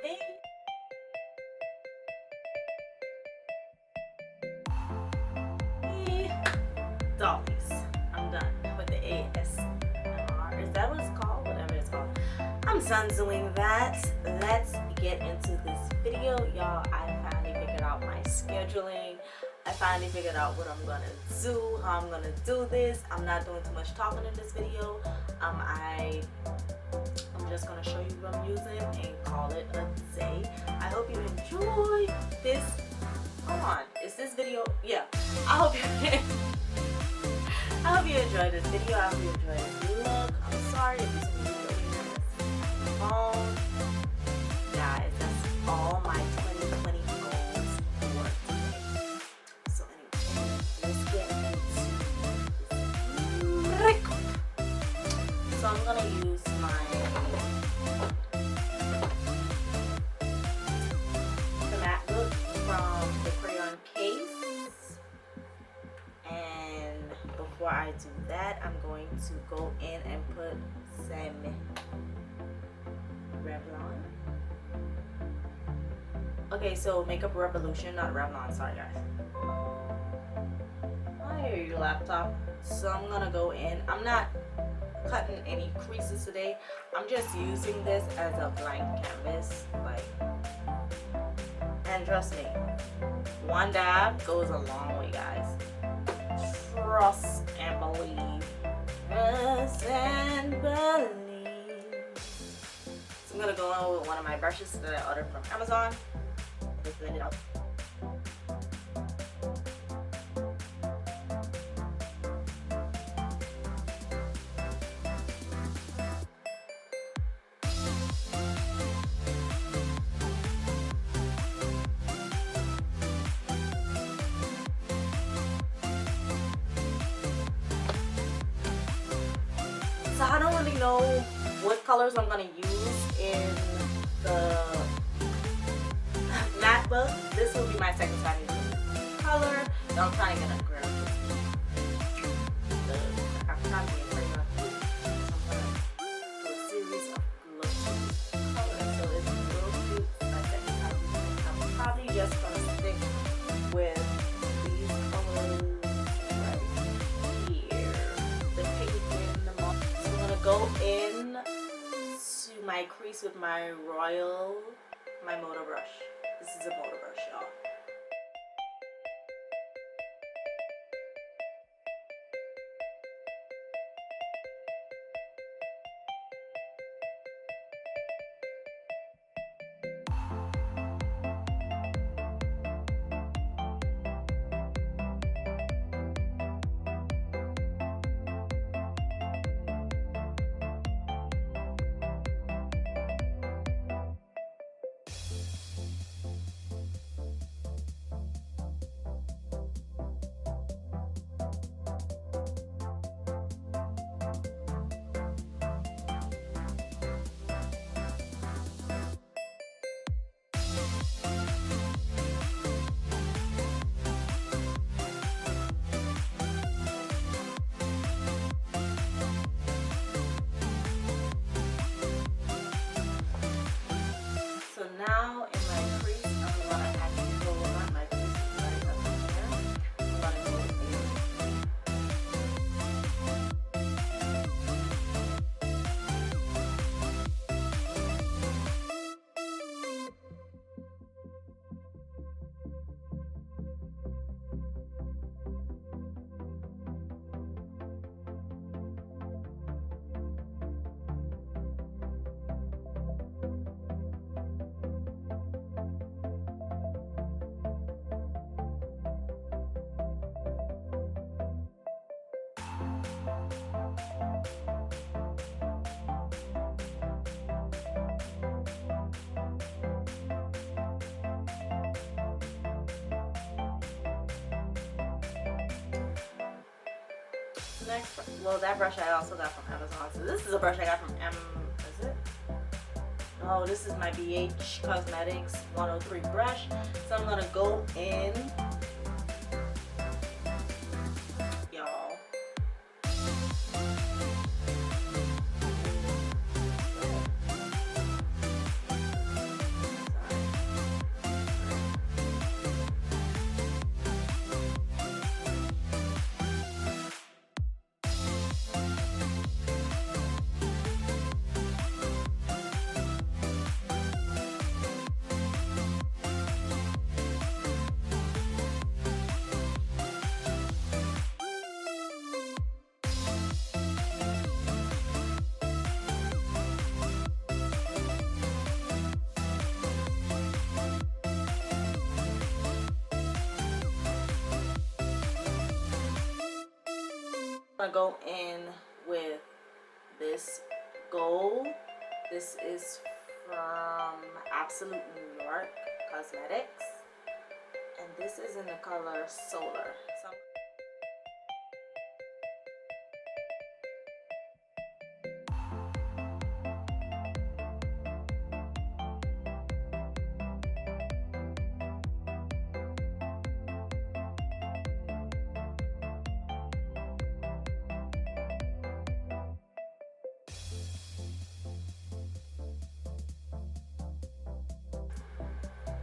Hey, hey, dollies. I'm done with the ASMR. Is that what it's called? Whatever it's called. I'm done doing that. Let's get into this video, y'all. I finally figured out my scheduling. I finally figured out what I'm gonna do, how I'm gonna do this. I'm not doing too much talking in this video. I'm just gonna show you what I'm using and call it a day. I hope you enjoy this. Hold on, is this video? Yeah. I hope you enjoyed this video. I hope you enjoyed this look. I'm sorry if you see me doing this phone. Guys, that's all my 2020 goals for today. So anyway, let's get into this. So I'm gonna use the MacBook from the Crayon case, and before I do that, I'm going to go in and put some Revlon. Okay, so Makeup Revolution, not Revlon, sorry guys. I hear you, laptop. So I'm gonna go in. I'm not cutting any creases today. I'm just using this as a blank canvas, and trust me, one dab goes a long way, guys. Trust and believe. Trust and believe. So I'm gonna go in with one of my brushes that I ordered from Amazon. Just blend it out. So I don't really know what colors I'm gonna use in the MacBook. This will be my second time using this color. So I'm trying to get a grip. I'm trying to get pretty much. So I'm gonna do a series of glow colors. So it's real cute. My second time using it. I'm probably just gonna stick with these colors right here. The pink and the mauve. Go in to my crease with my motor brush. This is a motor brush, y'all. Now in my crease, I'm gonna actually go on my crease right up here. I'm gonna go next, well, that brush I also got from Amazon. So this is a brush I got from is it? Oh, this is my BH Cosmetics 103 brush. So I'm gonna go in, y'all. I'm gonna go in with this gold. This is from Absolute New York Cosmetics, and this is in the color Solar.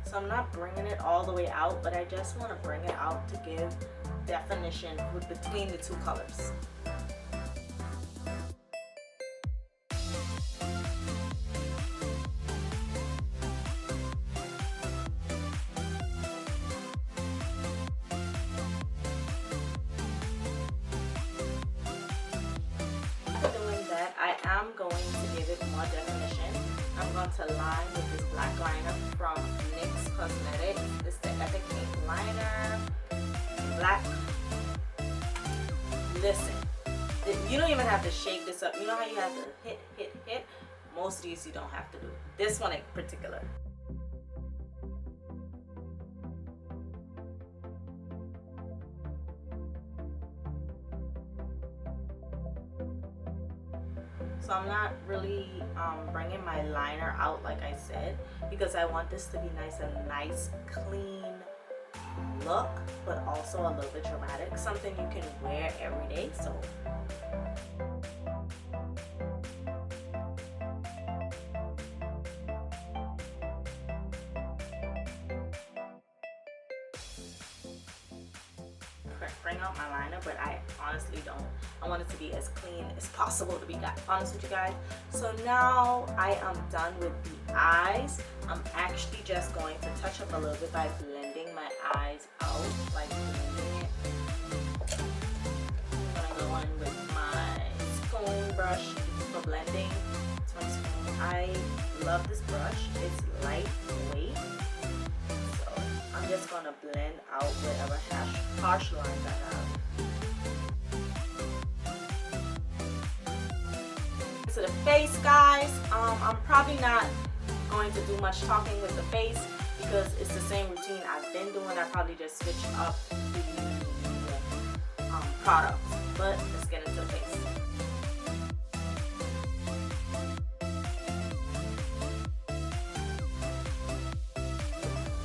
So I'm not bringing it all the way out, but I just want to bring it out to give definition between the two colors. After doing that, I am going to give it more definition. I'm going to line with this black liner from NYX Cosmetics. It's the Epic Ink Liner. Black. Listen, you don't even have to shake this up. You know how you have to hit? Most of these you don't have to do. This one in particular. So I'm not really bringing my liner out like I said, because I want this to be nice, clean look, but also a little bit dramatic, something you can wear every day. Bring out my liner, but I honestly don't. I want it to be as clean as possible, to be honest with you guys. So now I am done with the eyes. I'm actually just going to touch up a little bit by blending my eyes out, like blending it. I'm gonna go in with my Scone brush for blending. It's from Scone. I love this brush. It's lightweight. I'm just gonna blend out whatever harsh lines I have. To the face, guys, I'm probably not going to do much talking with the face because it's the same routine I've been doing. I probably just switch up the products, but let's get into the face.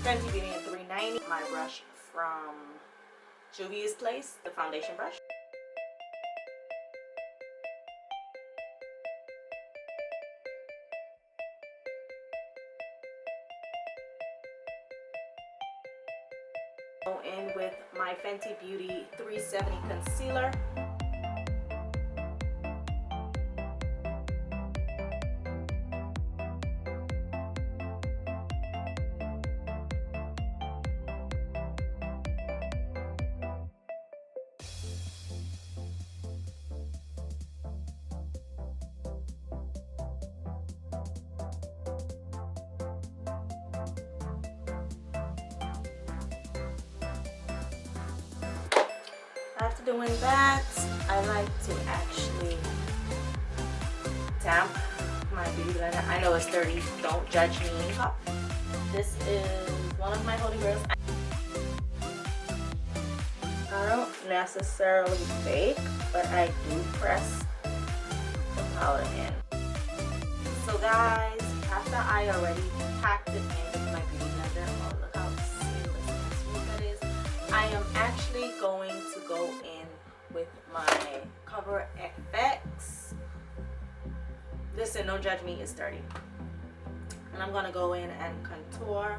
Fenty Beauty in 390. My brush from Juvia's Place, the foundation brush. Go in with my Fenty Beauty 370 concealer. After doing that, I like to actually damp my beauty blender. I know it's dirty, don't judge me. This is one of my holy grails. I don't necessarily bake, but I do press the powder in. So guys, after I already packed it in with my beauty blender, oh look how seamless and smooth that is. I am actually going to go in with my Cover FX. Listen, don't judge me, it's dirty. And I'm gonna go in and contour.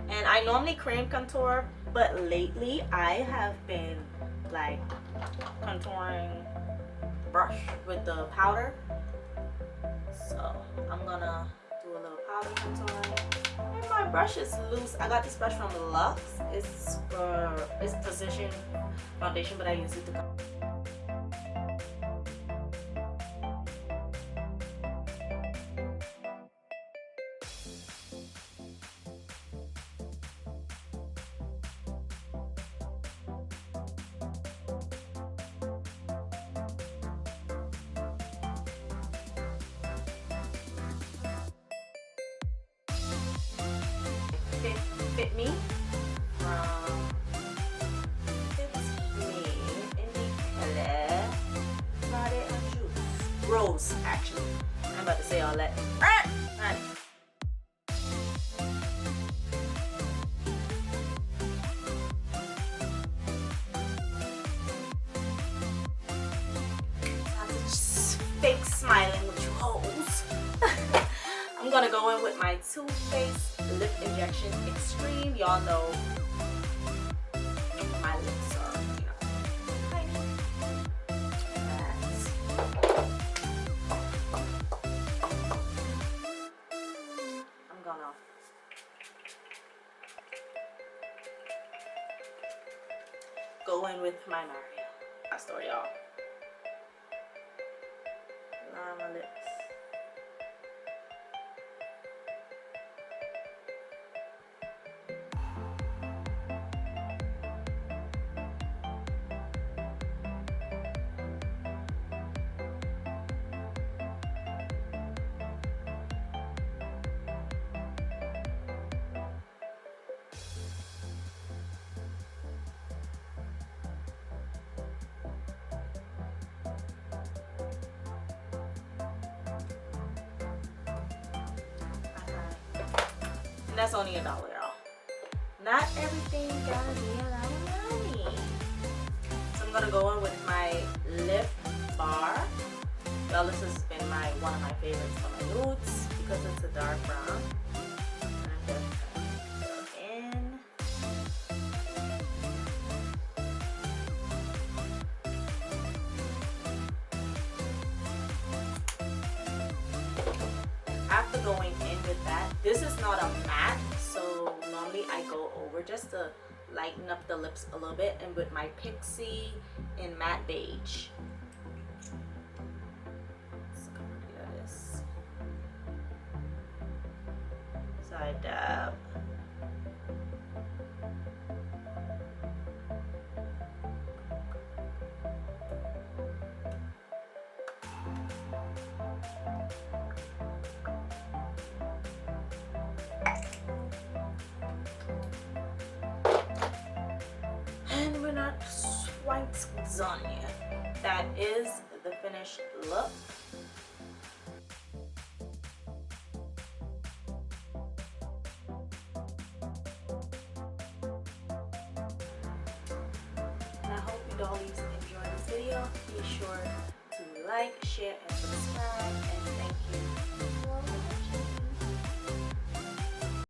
And I normally cream contour, but lately I have been like contouring brush with the powder. So I'm gonna do a little powder contouring. And my brush is loose. I got this brush from Lux. It's Precision Foundation, but I use it to Fit Me from Fit Me in the color Friday and Juice. Rose, actually. I'm about to say all that. Alright. Fake smiling with you hoes. I'm gonna go in with my Too Faced Lip Injection Extreme. Y'all know my lips are, you know, tiny. I'm gonna go in with my Mario. That's story, y'all. Line my lips. And that's only $1, y'all. Not everything gotta be a lot of money. So I'm gonna go in with my lip bar. Y'all, this has been one of my favorites for my nudes because it's a dark brown. And I'm just gonna go in. After going in with that, this is not a matte, so normally I go over just to lighten up the lips a little bit, and with my Pixie in matte beige. So come on, this. So I dab. And we're not quite done yet. That is the finished look. And I hope you dollies enjoyed this video. Be sure to like, share, and subscribe.